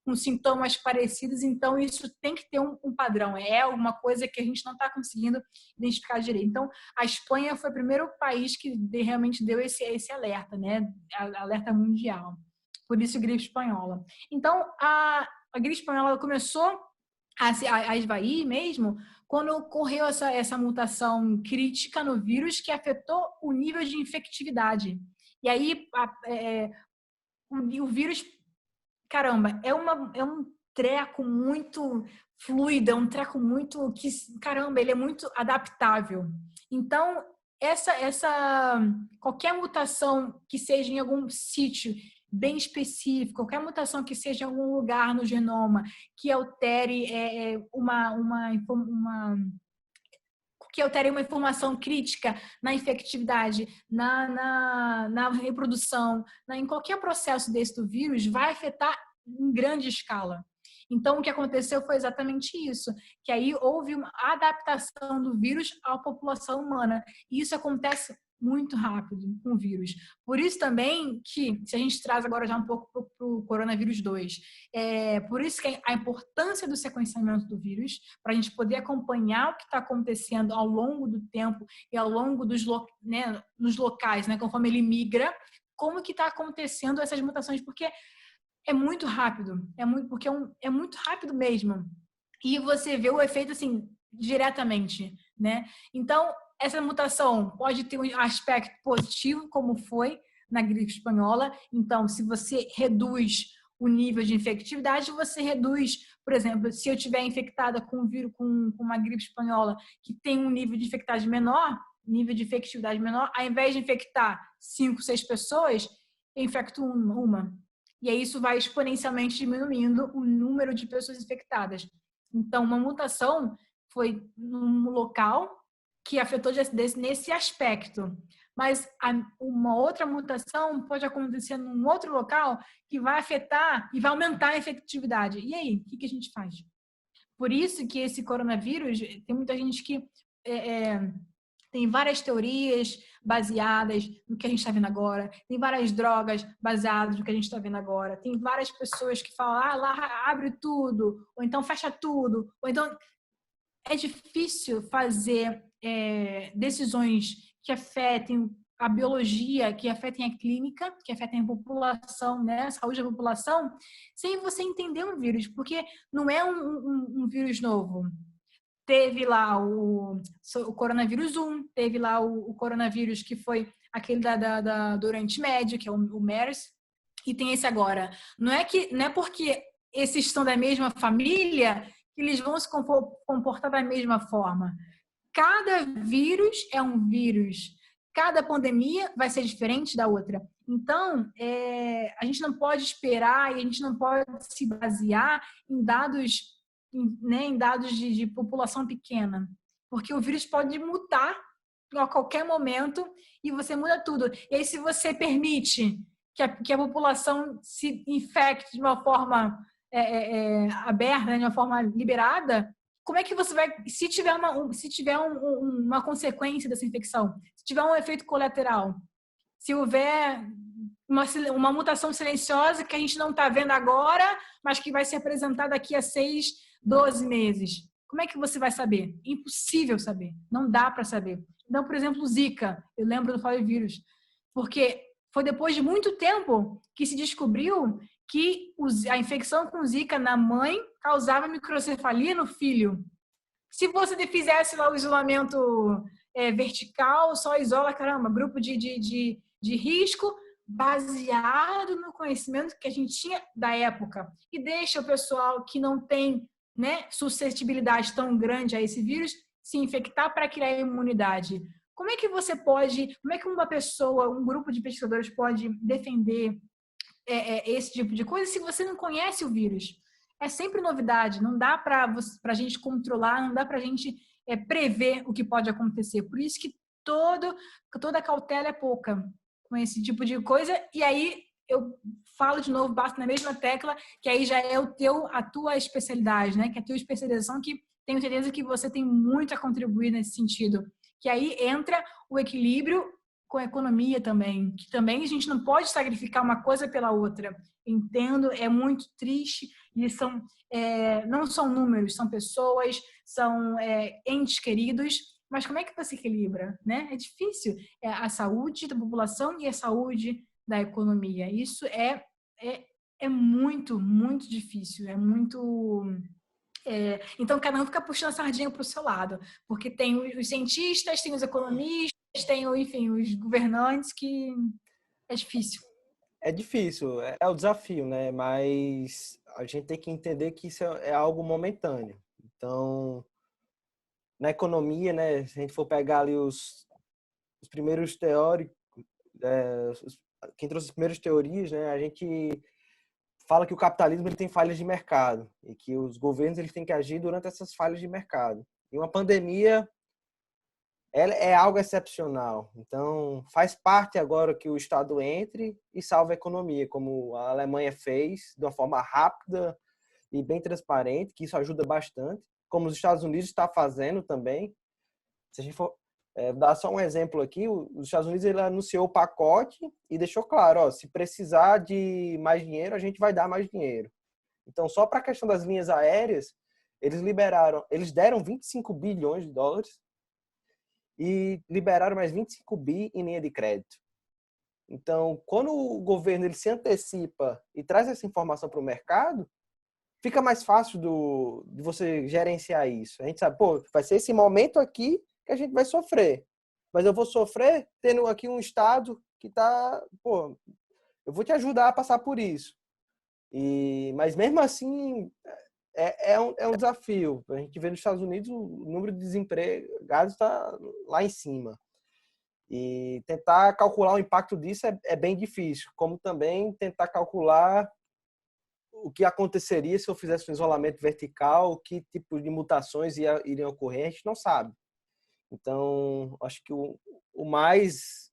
com sintomas parecidos. Então, isso tem que ter um padrão. É alguma coisa que a gente não está conseguindo identificar direito. Então, a Espanha foi o primeiro país que realmente deu esse alerta, né? Alerta mundial. Por isso, gripe espanhola. Então, a gripe espanhola começou a esvair mesmo quando ocorreu essa mutação crítica no vírus que afetou o nível de infectividade. E aí, o vírus, caramba, é um treco muito fluido, é um treco muito que, caramba, ele é muito adaptável. Então, qualquer mutação que seja em algum sítio bem específica, qualquer mutação que seja em algum lugar no genoma que altere que altere uma informação crítica na infectividade, na reprodução, em qualquer processo desse do vírus, vai afetar em grande escala. Então, o que aconteceu foi exatamente isso, que aí houve uma adaptação do vírus à população humana. E isso acontece muito rápido com o vírus. Por isso também que, se a gente traz agora já um pouco para o coronavírus 2, por isso que a importância do sequenciamento do vírus, para a gente poder acompanhar o que está acontecendo ao longo do tempo e ao longo nos locais, né, conforme ele migra, como que está acontecendo essas mutações, porque é muito rápido, é muito rápido mesmo. E você vê o efeito assim diretamente, né? Então, essa mutação pode ter um aspecto positivo, como foi na gripe espanhola. Então, se você reduz o nível de infectividade, você reduz, por exemplo, se eu estiver infectada com um vírus, com uma gripe espanhola que tem um nível de infectividade menor, ao invés de infectar 5, 6 pessoas, eu infecto uma. E aí isso vai exponencialmente diminuindo o número de pessoas infectadas. Então, uma mutação foi num local que afetou nesse aspecto. Mas uma outra mutação pode acontecer num outro local que vai afetar e vai aumentar a efetividade. E aí, o que a gente faz? Por isso que esse coronavírus, tem muita gente que tem várias teorias baseadas no que a gente está vendo agora, tem várias drogas baseadas no que a gente está vendo agora, tem várias pessoas que falam, lá abre tudo, ou então fecha tudo, ou então é difícil fazer decisões que afetem a biologia, que afetem a clínica, que afetem a população, né, a saúde da população, sem você entender um vírus, porque não é um vírus novo. Teve lá o coronavírus 1, teve lá o coronavírus que foi aquele do Oriente Médio, que é o MERS, e tem esse agora. Não é porque esses são da mesma família que eles vão se comportar da mesma forma. Cada vírus é um vírus. Cada pandemia vai ser diferente da outra. Então, a gente não pode esperar e a gente não pode se basear em dados de população pequena, porque o vírus pode mutar a qualquer momento e você muda tudo. E aí, se você permite que a população se infecte de uma forma aberta, de uma forma liberada, como é que você vai, se tiver uma consequência dessa infecção, se tiver um efeito colateral, se houver uma mutação silenciosa que a gente não está vendo agora, mas que vai se apresentar daqui a 6, 12 meses. Como é que você vai saber? Impossível saber. Não dá para saber. Então, por exemplo, o Zika. Eu lembro do flavivírus. Porque foi depois de muito tempo que se descobriu que a infecção com Zika na mãe causava microcefalia no filho. Se você fizesse lá o isolamento vertical, só isola, caramba, grupo de risco, baseado no conhecimento que a gente tinha da época. E deixa o pessoal que não tem, né, suscetibilidade tão grande a esse vírus se infectar para criar imunidade. Como é que uma pessoa, um grupo de pesquisadores pode defender esse tipo de coisa se você não conhece o vírus? É sempre novidade, não dá para a gente controlar, não dá para a gente prever o que pode acontecer. Por isso que toda cautela é pouca com esse tipo de coisa. E aí eu falo de novo, bato na mesma tecla, que aí já é a tua especialidade, né? Que é a tua especialização, que tenho certeza que você tem muito a contribuir nesse sentido. Que aí entra o equilíbrio com a economia também, que também a gente não pode sacrificar uma coisa pela outra. Entendo, é muito triste, e não são números, são pessoas, são entes queridos, mas como é que você equilibra, né? É difícil. A saúde da população e a saúde da economia. Isso é muito, muito difícil, é muito... então, cada um fica puxando a sardinha para o seu lado, porque tem os cientistas, tem os economistas, tem, enfim, os governantes, que é difícil. É difícil, é o desafio, né? Mas a gente tem que entender que isso é algo momentâneo. Então, na economia, né? Se a gente for pegar ali os primeiros teóricos, quem trouxe as primeiras teorias, né, a gente fala que o capitalismo ele tem falhas de mercado e que os governos eles têm que agir durante essas falhas de mercado. E uma pandemia ela é algo excepcional. Então, faz parte agora que o Estado entre e salve a economia, como a Alemanha fez, de uma forma rápida e bem transparente, que isso ajuda bastante, como os Estados Unidos está fazendo também. Se a gente for dar só um exemplo aqui, os Estados Unidos ele anunciou o pacote e deixou claro, ó, se precisar de mais dinheiro, a gente vai dar mais dinheiro. Então, só para a questão das linhas aéreas, eles deram 25 bilhões de dólares e liberaram mais 25 bi em linha de crédito. Então, quando o governo ele se antecipa e traz essa informação para o mercado, fica mais fácil de você gerenciar isso. A gente sabe, pô, vai ser esse momento aqui que a gente vai sofrer. Mas eu vou sofrer tendo aqui um estado que tá, pô, eu vou te ajudar a passar por isso. Mas mesmo assim, é um desafio. A gente vê nos Estados Unidos o número de desempregados está lá em cima. E tentar calcular o impacto disso é bem difícil, como também tentar calcular o que aconteceria se eu fizesse um isolamento vertical, que tipo de mutações iriam ocorrer, a gente não sabe. Então, acho que o mais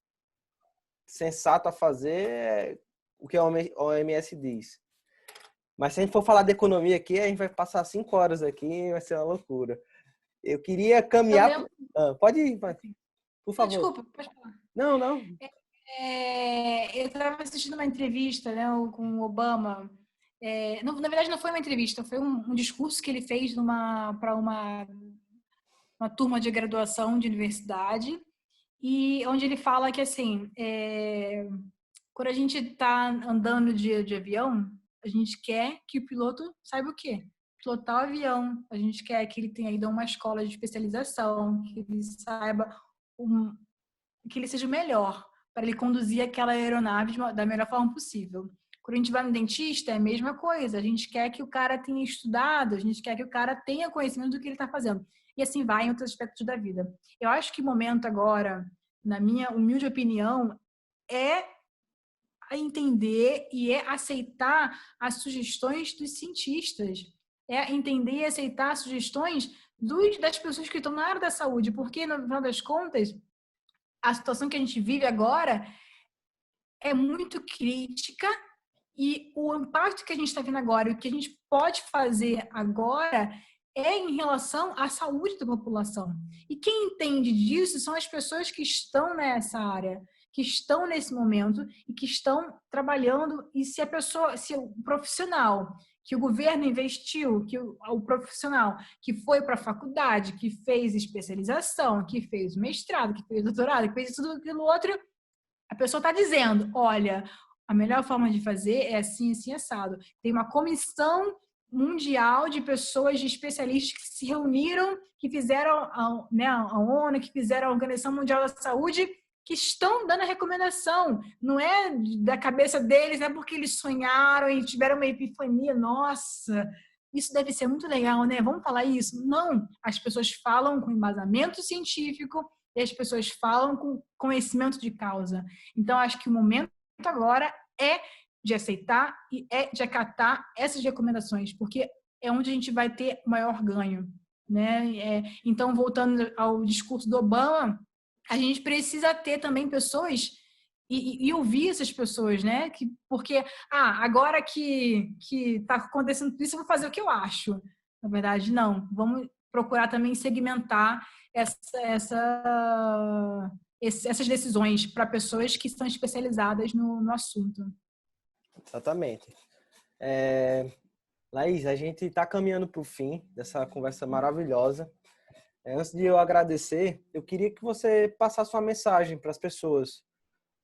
sensato a fazer é o que a OMS diz. Mas se a gente for falar de economia aqui, a gente vai passar 5 horas aqui, vai ser uma loucura. Eu queria Eu caminhar... lembro. Pode ir, por Não, favor. desculpa, pode falar. Não, não. Eu estava assistindo uma entrevista, né, com o Obama. Não, na verdade, não foi uma entrevista, foi um discurso que ele fez para uma turma de graduação de universidade, e onde ele fala que, assim, quando a gente está andando de avião, a gente quer que o piloto saiba o quê? Pilotar o avião. A gente quer que ele tenha ido a uma escola de especialização, que ele saiba, que ele seja o melhor para ele conduzir aquela aeronave da melhor forma possível. Quando a gente vai no dentista, é a mesma coisa. A gente quer que o cara tenha estudado, a gente quer que o cara tenha conhecimento do que ele está fazendo. E assim vai em outros aspectos da vida. Eu acho que o momento agora, na minha humilde opinião, é entender e é aceitar as sugestões dos cientistas. É entender e aceitar as sugestões das pessoas que estão na área da saúde. Porque, no final das contas, a situação que a gente vive agora é muito crítica e o impacto que a gente está vendo agora, o que a gente pode fazer agora é em relação à saúde da população. E quem entende disso são as pessoas que estão nessa área, que estão nesse momento e que estão trabalhando. E se o profissional que o governo investiu, que o profissional que foi para a faculdade, que fez especialização, que fez mestrado, que fez doutorado, que fez tudo aquilo outro, a pessoa está dizendo, olha, a melhor forma de fazer é assim, assim, assado. Tem uma comissão mundial de pessoas, de especialistas que se reuniram, que fizeram a ONU, que fizeram a Organização Mundial da Saúde, que estão dando a recomendação. Não é da cabeça deles, é porque eles sonharam e tiveram uma epifania. Nossa, isso deve ser muito legal, né? Vamos falar isso? Não, as pessoas falam com embasamento científico e as pessoas falam com conhecimento de causa. Então, acho que o momento agora é de aceitar e é de acatar essas recomendações, porque é onde a gente vai ter maior ganho, né? Então, voltando ao discurso do Obama, a gente precisa ter também pessoas e ouvir essas pessoas, né? Porque, agora que está acontecendo tudo isso, eu vou fazer o que eu acho. Na verdade, não. Vamos procurar também segmentar essas decisões para pessoas que estão especializadas no assunto. Exatamente. Laís, a gente está caminhando para o fim dessa conversa maravilhosa. Antes de eu agradecer, eu queria que você passasse uma mensagem para as pessoas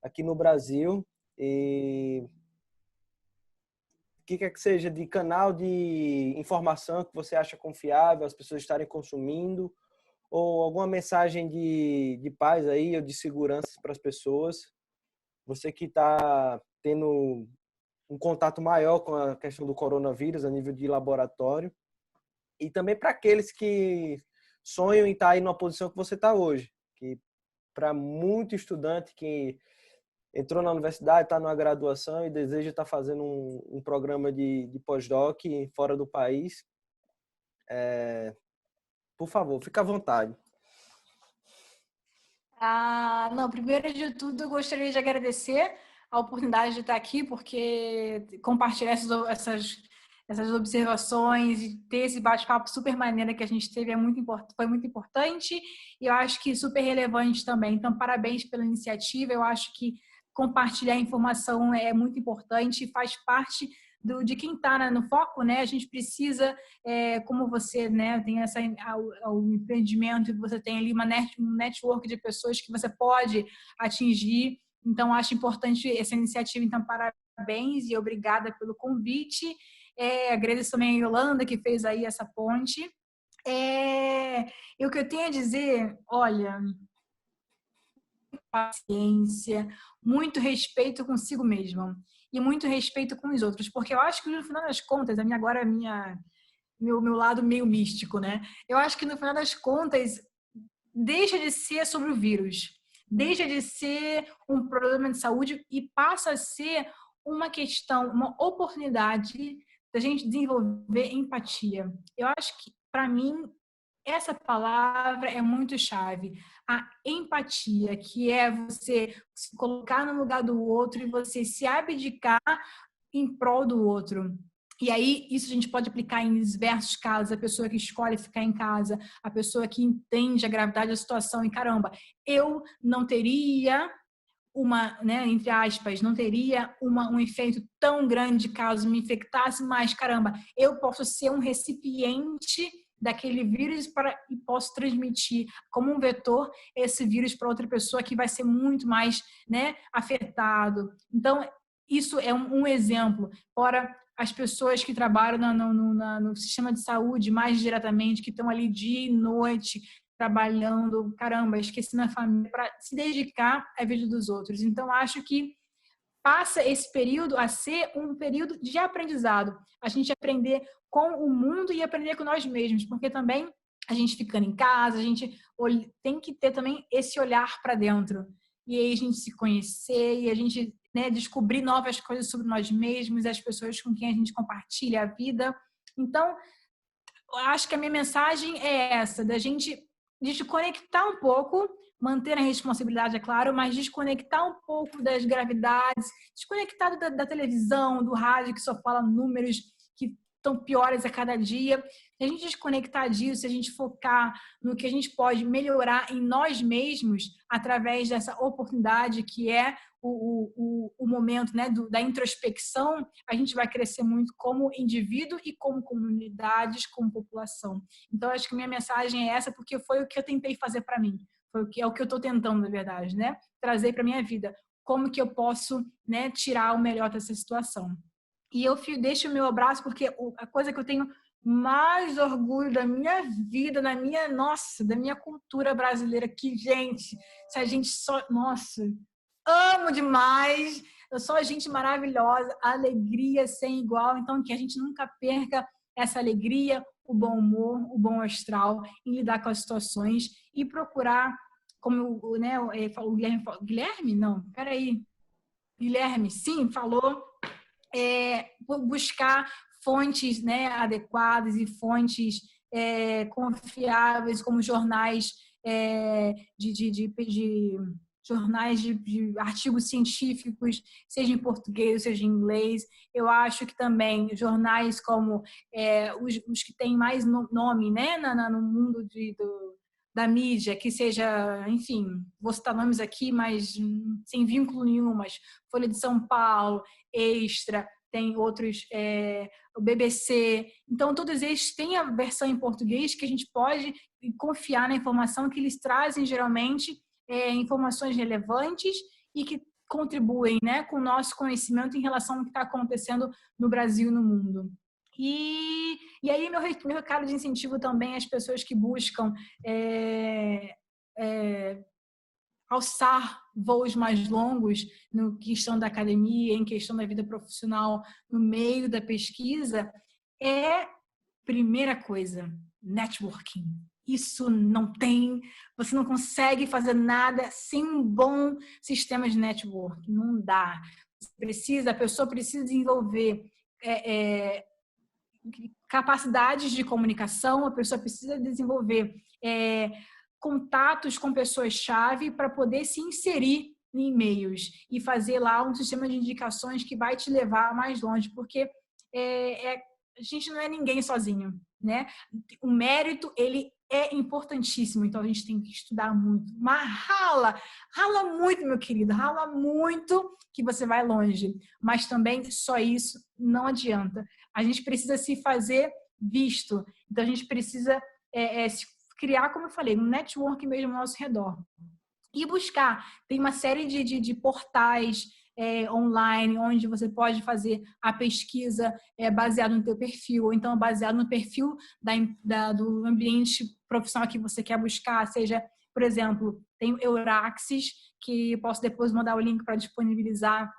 aqui no Brasil e o que quer que seja de canal de informação que você acha confiável, as pessoas estarem consumindo, ou alguma mensagem de paz aí, ou de segurança para as pessoas. Você que está tendo um contato maior com a questão do coronavírus a nível de laboratório, e também para aqueles que sonham em estar aí numa posição que você está hoje, que para muito estudante que entrou na universidade, está numa graduação e deseja estar fazendo um programa de pós-doc fora do país, por favor, fica à vontade. Não, primeiro de tudo, eu gostaria de agradecer a oportunidade de estar aqui, porque compartilhar essas observações e ter esse bate-papo super maneiro que a gente teve foi muito importante e eu acho que super relevante também. Então, parabéns pela iniciativa. Eu acho que compartilhar informação é muito importante e faz parte de quem está no foco, né? A gente precisa, como você, né, tem o empreendimento e você tem ali um network de pessoas que você pode atingir. Então, acho importante essa iniciativa. Então, parabéns e obrigada pelo convite. Agradeço também a Yolanda, que fez aí essa ponte. E o que eu tenho a dizer, olha, paciência, muito respeito consigo mesma e muito respeito com os outros, porque eu acho que no final das contas, meu lado meio místico, né? Eu acho que no final das contas deixa de ser sobre o vírus, deixa de ser um problema de saúde e passa a ser uma questão, uma oportunidade da gente desenvolver empatia. Eu acho que, para mim, essa palavra é muito chave. A empatia, que é você se colocar no lugar do outro e você se abdicar em prol do outro. E aí, isso a gente pode aplicar em diversos casos. A pessoa que escolhe ficar em casa, a pessoa que entende a gravidade da situação e, caramba, eu não teria né, entre aspas, não teria um efeito tão grande caso me infectasse, mas, caramba, eu posso ser um recipiente daquele vírus e posso transmitir como um vetor esse vírus para outra pessoa que vai ser muito mais, né, afetado. Então, isso é um exemplo. Fora as pessoas que trabalham no sistema de saúde mais diretamente, que estão ali dia e noite, trabalhando, caramba, esquecendo a família para se dedicar à vida dos outros. Então, acho que passa esse período a ser um período de aprendizado. A gente aprender com o mundo e aprender com nós mesmos, porque também a gente ficando em casa, a gente tem que ter também esse olhar para dentro. E aí a gente se conhecer e a gente, né, descobrir novas coisas sobre nós mesmos, as pessoas com quem a gente compartilha a vida. Então, eu acho que a minha mensagem é essa, da gente desconectar um pouco, manter a responsabilidade, é claro, mas desconectar um pouco das gravidades, desconectar da televisão, do rádio, que só fala números que estão piores a cada dia. Se a gente desconectar disso, se a gente focar no que a gente pode melhorar em nós mesmos, através dessa oportunidade que é o momento, né, da introspecção, a gente vai crescer muito como indivíduo e como comunidades, como população. Então, acho que minha mensagem é essa, porque foi o que eu tentei fazer para mim. É o que eu estou tentando, na verdade, né? Trazer para minha vida. Como que eu posso, né, tirar o melhor dessa situação. E eu deixo o meu abraço, porque a coisa que eu tenho mais orgulho da minha vida, da minha cultura brasileira, que, gente, se a gente só... Nossa, amo demais, eu sou gente maravilhosa, alegria sem igual, então que a gente nunca perca essa alegria, o bom humor, o bom astral em lidar com as situações e procurar, como, né, o Guilherme? Não, peraí. Guilherme, sim, falou, buscar fontes, né, adequadas e fontes confiáveis, como jornais de jornais de artigos científicos, seja em português, seja em inglês. Eu acho que também jornais como os que têm mais nome, né, no mundo da mídia, que seja, enfim, vou citar nomes aqui, mas sem vínculo nenhum, mas Folha de São Paulo, Extra, tem outros, o BBC. Então, todos eles têm a versão em português que a gente pode confiar na informação que eles trazem, geralmente, informações relevantes e que contribuem, né, com o nosso conhecimento em relação ao que está acontecendo no Brasil e no mundo. E aí, meu recado de incentivo também às pessoas que buscam alçar voos mais longos no questão da academia, em questão da vida profissional, no meio da pesquisa, primeira coisa, networking. isso não tem, você não consegue fazer nada sem um bom sistema de network, não dá. A pessoa precisa desenvolver capacidades de comunicação, a pessoa precisa desenvolver contatos com pessoas-chave para poder se inserir em e-mails e fazer lá um sistema de indicações que vai te levar mais longe, porque a gente não é ninguém sozinho, né? O mérito, ele é importantíssimo, então a gente tem que estudar muito. Mas rala muito, meu querido, rala muito que você vai longe. Mas também só isso não adianta. A gente precisa se fazer visto. Então a gente precisa se criar, como eu falei, um network mesmo ao nosso redor. E buscar. Tem uma série de portais online, onde você pode fazer a pesquisa baseado no teu perfil, ou então baseado no perfil do ambiente profissional que você quer buscar, seja, por exemplo, tem o Euraxis, que posso depois mandar o link para disponibilizar.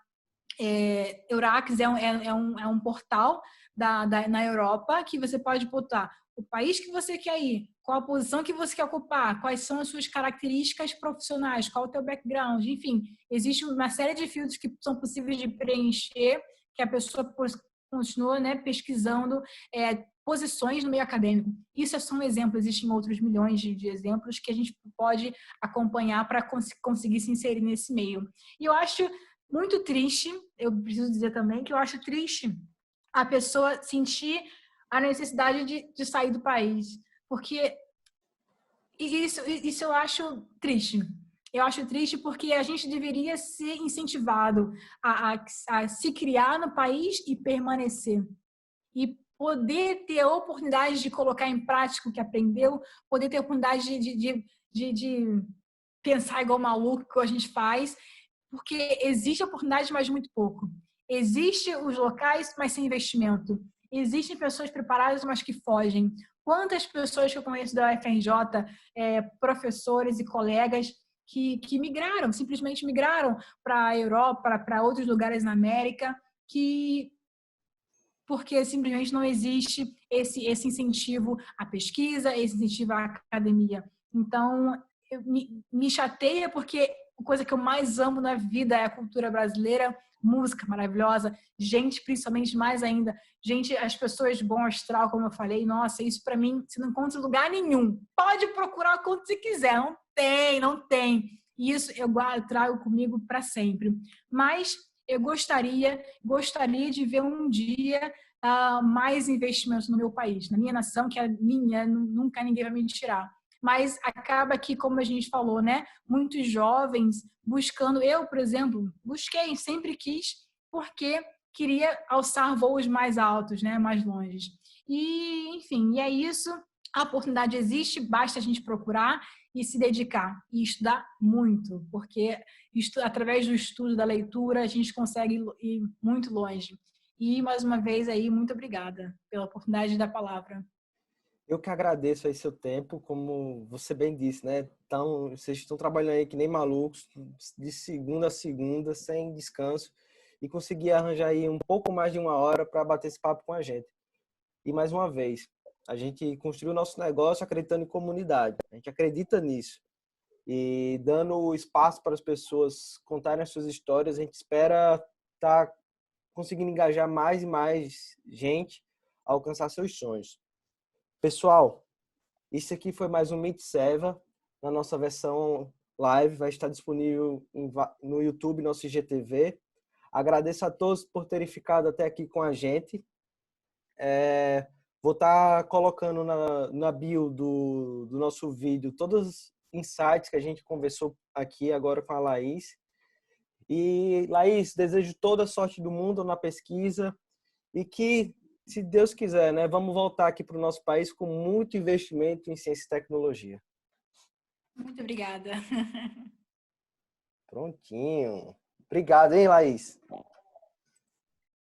Euraxis é um portal na Europa que você pode botar o país que você quer ir, qual a posição que você quer ocupar, quais são as suas características profissionais, qual o teu background, enfim, existe uma série de filtros que são possíveis de preencher, que a pessoa continua, né, pesquisando posições no meio acadêmico. Isso é só um exemplo, existem outros milhões de exemplos que a gente pode acompanhar para conseguir se inserir nesse meio. E eu acho muito triste, eu preciso dizer também que eu acho triste a pessoa sentir a necessidade de sair do país, porque isso eu acho triste. Eu acho triste porque a gente deveria ser incentivado a se criar no país e permanecer. E poder ter a oportunidade de colocar em prática o que aprendeu, poder ter a oportunidade de pensar igual maluco que a gente faz, porque existe oportunidade, mas muito pouco. Existem os locais, mas sem investimento. Existem pessoas preparadas, mas que fogem. Quantas pessoas que eu conheço da UFRJ, professores e colegas que migraram, simplesmente migraram para a Europa, para outros lugares na América, porque simplesmente não existe esse incentivo à pesquisa, esse incentivo à academia. Então, me chateia porque a coisa que eu mais amo na vida é a cultura brasileira, música maravilhosa, gente, principalmente mais ainda, gente, as pessoas de bom astral, como eu falei, nossa, isso para mim você não encontra em lugar nenhum. Pode procurar quanto você quiser, não tem. Isso eu trago comigo para sempre. Mas eu gostaria de ver um dia mais investimentos no meu país, na minha nação, que é minha, nunca ninguém vai me tirar. Mas acaba que, como a gente falou, né, muitos jovens buscando, eu, por exemplo, busquei, sempre quis, porque queria alçar voos mais altos, né, mais longe. E, enfim, e é isso. A oportunidade existe, basta a gente procurar e se dedicar e estudar muito, porque através do estudo, da leitura, a gente consegue ir muito longe. E, mais uma vez, aí, muito obrigada pela oportunidade da palavra. Eu que agradeço aí seu tempo, como você bem disse, né? Então, vocês estão trabalhando aí que nem malucos, de segunda a segunda, sem descanso, e conseguir arranjar aí um pouco mais de uma hora para bater esse papo com a gente. E mais uma vez, a gente construiu nosso negócio acreditando em comunidade. A gente acredita nisso. E dando espaço para as pessoas contarem as suas histórias, a gente espera estar conseguindo engajar mais e mais gente a alcançar seus sonhos. Pessoal, isso aqui foi mais um Meet Seva, na nossa versão live, vai estar disponível no YouTube, nosso IGTV. Agradeço a todos por terem ficado até aqui com a gente. Vou estar colocando na bio do nosso vídeo todos os insights que a gente conversou aqui agora com a Laís. E, Laís, desejo toda a sorte do mundo na pesquisa e que, se Deus quiser, né, vamos voltar aqui para o nosso país com muito investimento em ciência e tecnologia. Muito obrigada. Prontinho. Obrigado, hein, Laís?